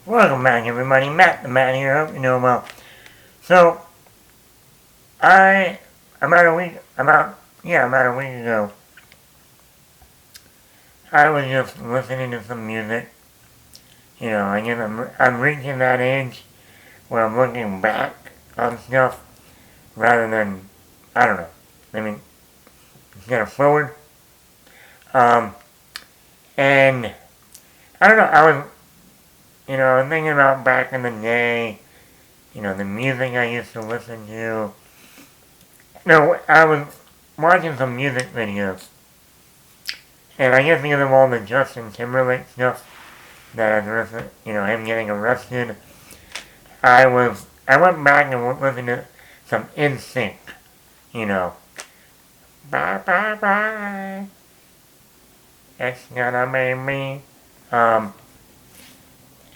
Welcome back, everybody. Matt the Man here. Hope you know well. So, I about a week ago, I was just listening to some music. I guess I'm reaching that age where I'm looking back on stuff rather than, I don't know. I mean, instead of forward. Um, and I don't know. I was thinking about back in the day. The music I used to listen to. No, I was watching some music videos, and I guess because of all the Justin Timberlake stuff that I listened, him getting arrested, I went back and listened to some NSYNC, you know, bye bye bye, it's gonna be me, um,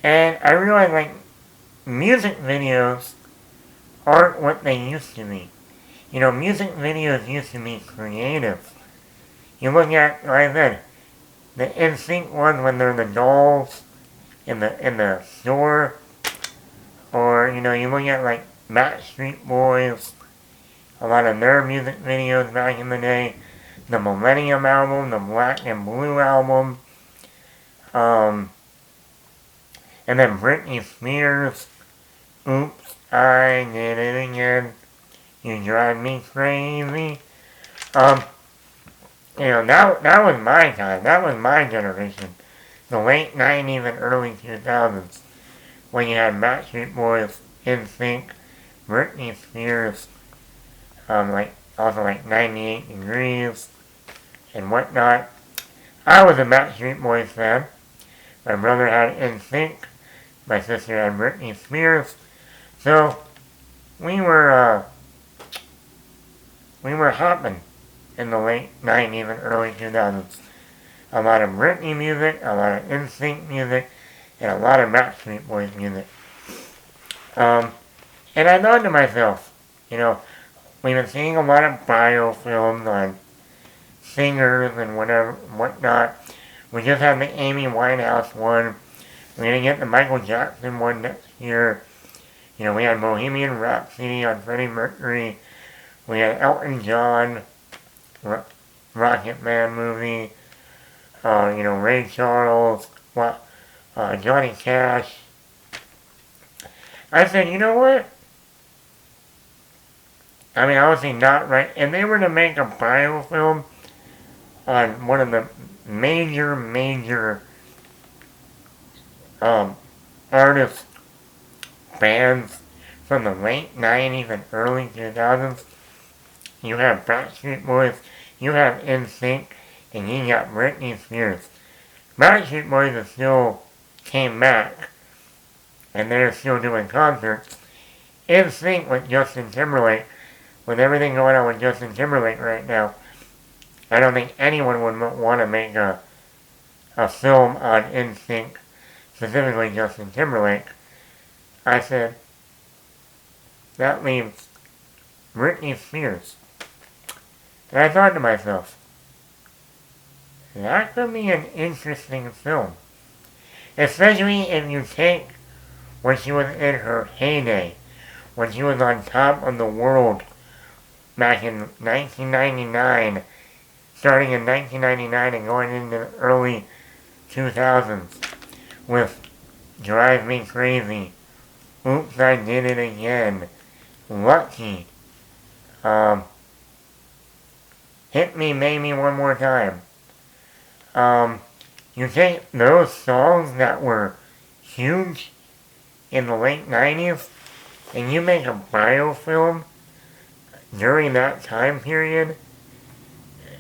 and I realized like music videos aren't what they used to be. Music videos used to be creative. You look at, like I said, the NSYNC ones when they're the dolls in the store, or you look at like Backstreet Boys, a lot of their music videos back in the day, the Millennium album, the Black and Blue album, um, and then Britney Spears, Oops, I Did It Again, You Drive Me Crazy. Um, that was my time, that was my generation, the late 90s and early 2000s. When you had Backstreet Boys, NSYNC, Britney Spears, also 98 Degrees, and whatnot. I was a Backstreet Boys fan. My brother had NSYNC. My sister had Britney Spears. So we were hopping in the late 90s and early 2000s. A lot of Britney music, a lot of NSYNC music, and a lot of Backstreet Boys music. And I thought to myself, we've been seeing a lot of biofilms on singers and whatnot. We just had the Amy Winehouse one. We're gonna get the Michael Jackson one next year. We had Bohemian Rhapsody on Freddie Mercury. We had Elton John, Rocket Man movie. Ray Charles, Johnny Cash. I said, you know what? I mean, obviously not right. If they were to make a biofilm on one of the major artists, bands from the late 90s and early 2000s, you have Backstreet Boys, you have NSYNC, and you got Britney Spears. Backstreet Boys still came back, and they're still doing concerts. NSYNC with Justin Timberlake, with everything going on with Justin Timberlake right now, I don't think anyone would want to make a film on NSYNC, specifically Justin Timberlake. I said, that leaves Britney Spears. And I thought to myself, that could be an interesting film. Especially if you take when she was in her heyday, when she was on top of the world back in 1999, starting in 1999 and going into the early 2000s with Drive Me Crazy, Oops, I Did It Again, Lucky, Hit Me, Maybe One More Time. You take those songs that were huge in the late 90s and you make a biofilm during that time period,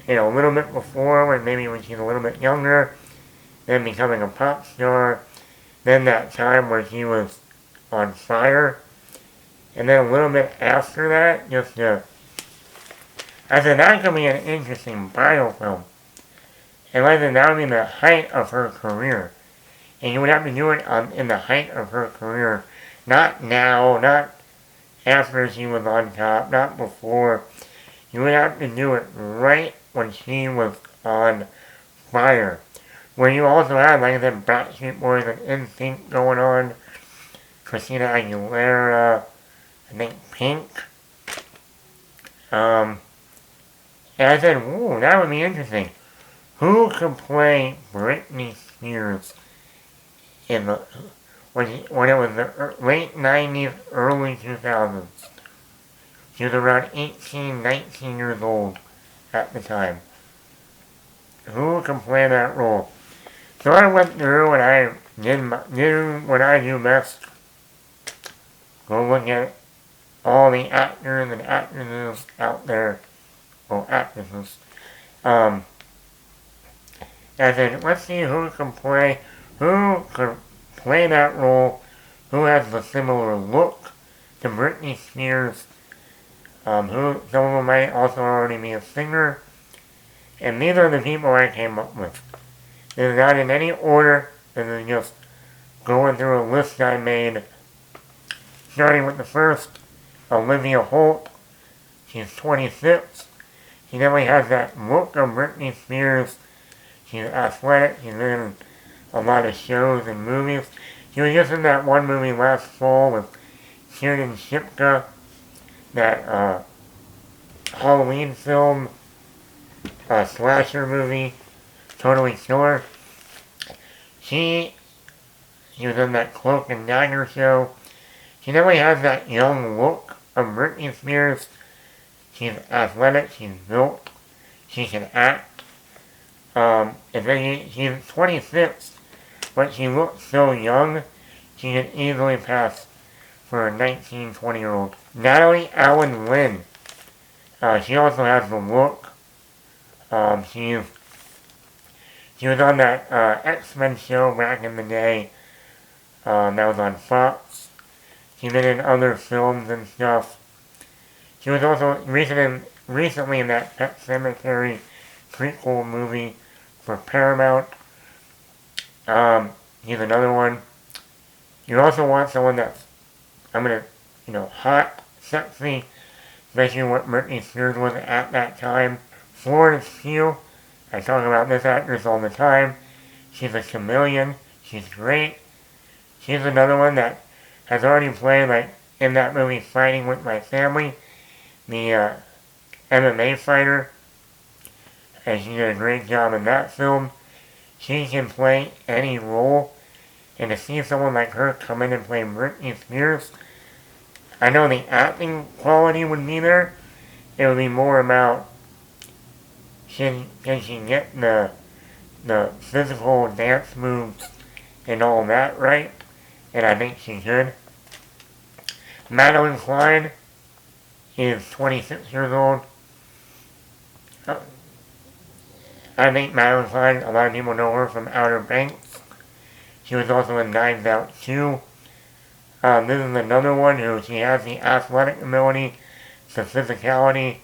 a little bit before, when she's a little bit younger, then becoming a pop star, then that time where she was on fire, and then a little bit after that, I said that could be an interesting biofilm. And I said that would be the height of her career. And you would have to do it in the height of her career, not now, not after she was on top, not before. You would have to do it right when she was on fire. where you also had, like I said, Backstreet Boys and NSYNC going on, Christina Aguilera, I think Pink. And I said, ooh, that would be interesting. Who could play Britney Spears in the when it was the late 90s, early 2000s? She was around 18, 19 years old at the time. Who can play that role? So I went through and I did what I do best. Go look at all the actors and actresses out there. Well, actresses. I said, let's see who could play that role, who has a similar look to Britney Spears, some of them might also already be a singer, and these are the people I came up with. This is not in any order, this is just going through a list I made, starting with the first, Olivia Holt. She's 26. She definitely has that look of Britney Spears. She's athletic, she's in a lot of shows and movies. She was just in that one movie last fall with Kiernan Shipka, that Halloween film, slasher movie, Totally Killer. She was in that Cloak and Dagger show. She definitely has that young look of Britney Spears. She's athletic, she's built, she can act. And then she's 26, but she looks so young, she can easily pass for a 19, 20-year-old. Natalie Alyn Lynn. She also has the look. She was on that X-Men show back in the day. That was on Fox. She's been in other films and stuff. She was also recently in that Pet Sematary prequel movie for Paramount. Here's another one. You also want someone that's, hot, sexy, especially what Britney Spears was at that time. Florence Pugh. I talk about this actress all the time. She's a chameleon. She's great. She's another one that has already played, like, in that movie Fighting With My Family, the MMA fighter. And she did a great job in that film. She can play any role. And to see someone like her come in and play Britney Spears, I know the acting quality would be there. It would be more about can she get the physical dance moves and all that right? And I think she could. Madeline Klein is 26 years old. I think Madeline Klein, a lot of people know her from Outer Banks. She was also in Knives Out 2. This is another one who she has the athletic ability, the physicality,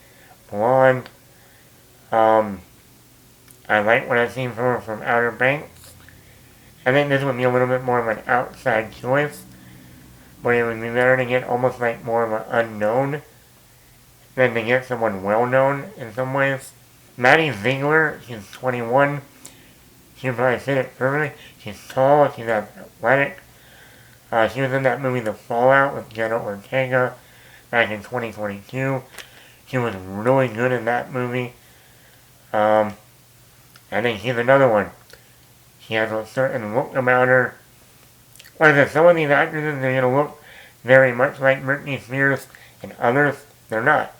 blonde. I like what I've seen from her from Outer Banks. I think this would be a little bit more of an outside choice, but it would be better to get almost like more of an unknown than to get someone well known in some ways. Maddie Ziegler, she's 21. She probably fit it perfectly. She's tall, she's athletic. She was in that movie The Fallout with Jenna Ortega back in 2022. She was really good in that movie. I think she's another one. She has a certain look about her. Like I said, some of these actresses, they're going to look very much like Britney Spears, and others, they're not.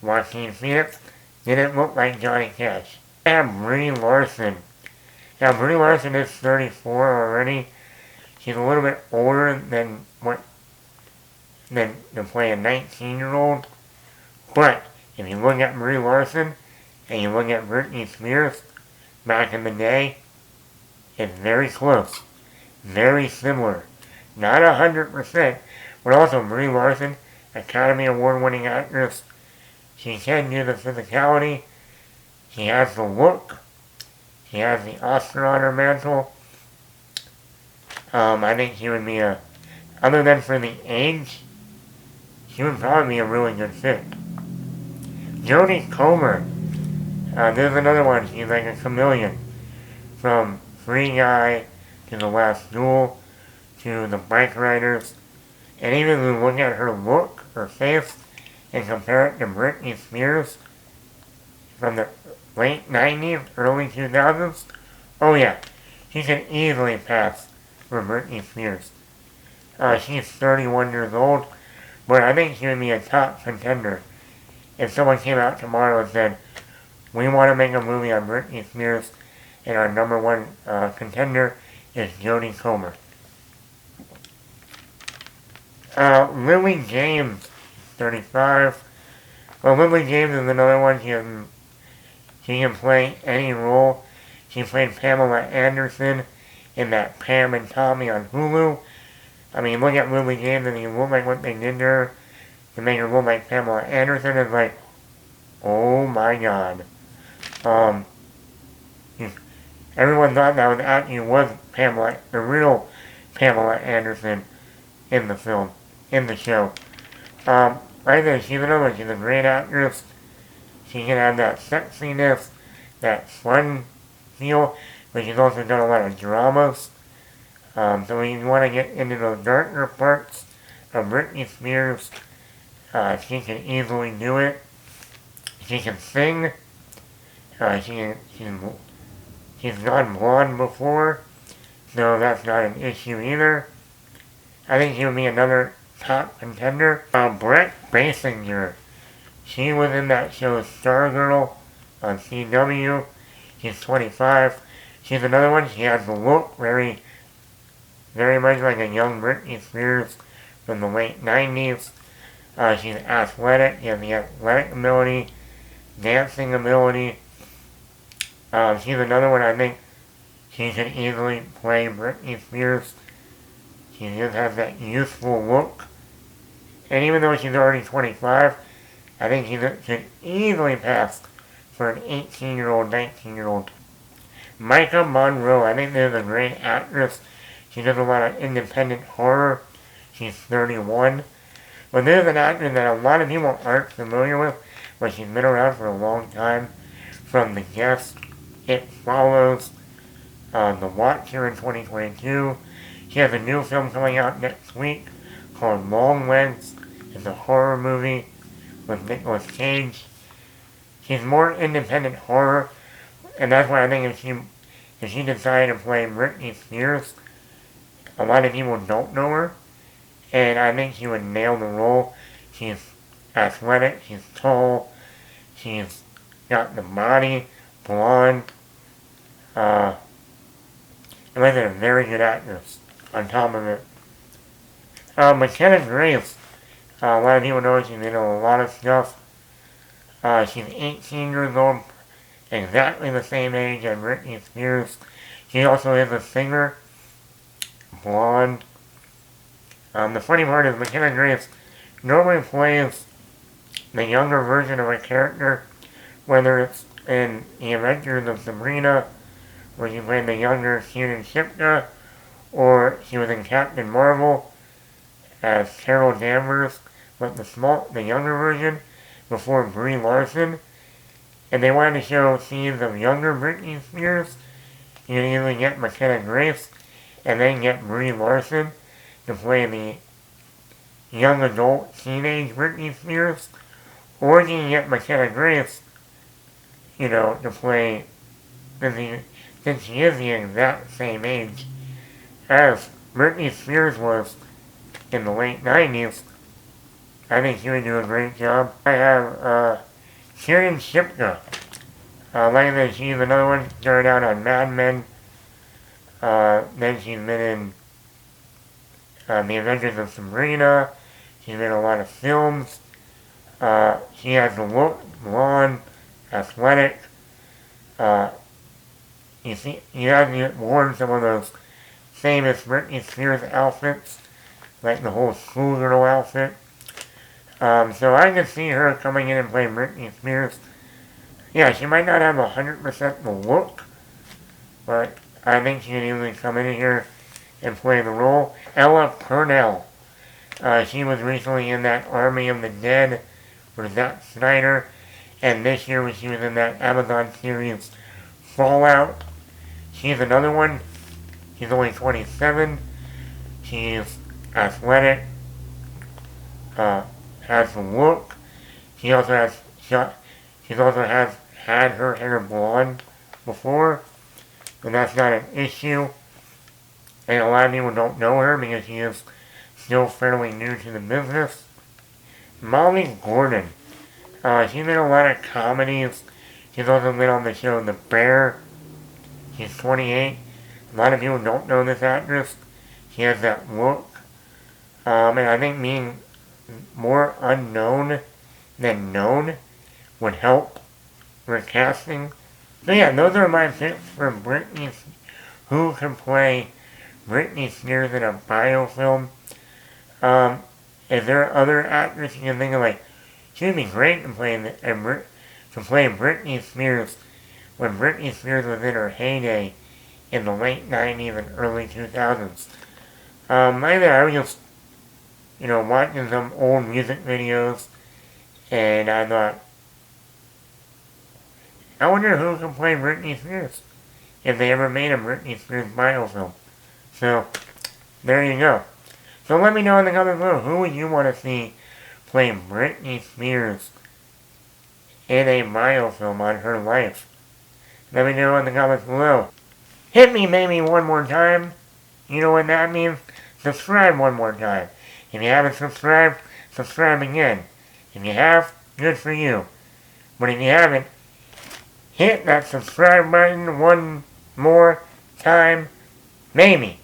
Joaquin Phoenix didn't look like Johnny Cash. I have Brie Larson. Now, Brie Larson is 34 already. She's a little bit older than to play a 19-year-old. But if you look at Brie Larson and you look at Britney Spears back in the day, it's very close. Very similar. Not 100%, but also Brie Larson, Academy Award-winning actress. She can do the physicality. She has the look. She has the Oscar on her mantle. I think she would be other than for the age, she would probably be a really good fit. Jodie Comer. There's another one. She's like a chameleon from Free Guy, to The Last Duel, to The Bike Riders, and even if you look at her look, her face, and compare it to Britney Spears from the late 90s, early 2000s, oh yeah, she can easily pass for Britney Spears. She's 31 years old, but I think she would be a top contender if someone came out tomorrow and said, we want to make a movie on Britney Spears, and our number one contender is Jodie Comer. Lily James, 35. Well, Lily James is another one. She can play any role. She played Pamela Anderson in that Pam and Tommy on Hulu. I mean, look at Lily James and you look like what they did to her to make her look like Pamela Anderson. It's like, oh my god. Everyone thought that was actually was Pamela, the real Pamela Anderson in the film, in the show. Right there, she's another one. She's a great actress. She can have that sexiness, that fun feel, but she's also done a lot of dramas. So when you want to get into those darker parts of Britney Spears, she can easily do it. She can sing. She's gone blonde before, so that's not an issue either. I think she would be another top contender. Brett Basinger. She was in that show Stargirl on CW. She's 25. She's another one. She has the look very much like a young Britney Spears from the late 90s. She's athletic. She has the athletic ability, dancing ability. She's another one I think she could easily play Britney Spears. She just has that youthful look. And even though she's already 25, I think she could easily pass for an 18-year-old, 19-year-old. Micah Monroe, I think this is a great actress. She does a lot of independent horror. She's 31. But this is an actress that a lot of people aren't familiar with, but she's been around for a long time. From The Guest, It Follows, The Watcher in 2022. She has a new film coming out next week called Long Legs. It's a horror movie with Nicolas Cage. She's more independent horror, and that's why I think if she decided to play Britney Spears, a lot of people don't know her, and I think she would nail the role. She's athletic, she's tall, she's got the body, blonde, and like a very good actress on top of it. McKenna Grace, a lot of people know she's in a lot of stuff. She's 18 years old, exactly the same age as Britney Spears. She also is a singer, blonde. The funny part is McKenna Grace normally plays the younger version of a character, whether it's in The Adventures of Sabrina, where she played the younger Kiernan Shipka, or she was in Captain Marvel as Carol Danvers, but the younger version, before Brie Larson. And they wanted to show scenes of younger Britney Spears. You can either get McKenna Grace, and then get Brie Larson to play the young adult teenage Britney Spears, or you can get McKenna Grace, to play, since she is the exact same age as Britney Spears was in the late 90s, I think she would do a great job. I have Kiernan Shipka. Like I said, she's another one, started out on Mad Men. Then she's been in The Adventures of Sabrina. She's been in a lot of films. She has the look, blonde, athletic. You have worn some of those famous Britney Spears outfits, like the whole schoolgirl outfit. So I can see her coming in and playing Britney Spears. Yeah, she might not have 100% the look, but I think she can easily come in here and play the role. Ella Purnell. She was recently in that Army of the Dead for Zack Snyder, and this year when she was in that Amazon series Fallout, She's another one. She's only 27. She's athletic, has the look. She also has had her hair blonde before, and that's not an issue. And a lot of people don't know her because she is still fairly new to the business. Molly Gordon. She's in a lot of comedies. She's also been on the show The Bear. She's 28. A lot of people don't know this actress. She has that look. And I think being more unknown than known would help with casting. So yeah, those are my picks for Britney. Who can play Britney Spears in a biofilm? Is there other actors you can think of, like, she'd be great to play Britney Spears when Britney Spears was in her heyday in the late 90s and early 2000s. Lately I was just, watching some old music videos, and I thought, I wonder who can play Britney Spears if they ever made a Britney Spears biofilm. So, there you go. So let me know in the comments below, who would you want to see play Britney Spears in a biofilm on her life? Let me know in the comments below. Hit me maybe one more time. You know what that means? Subscribe one more time. If you haven't subscribed, subscribe again. If you have, good for you. But if you haven't, hit that subscribe button one more time. Maybe.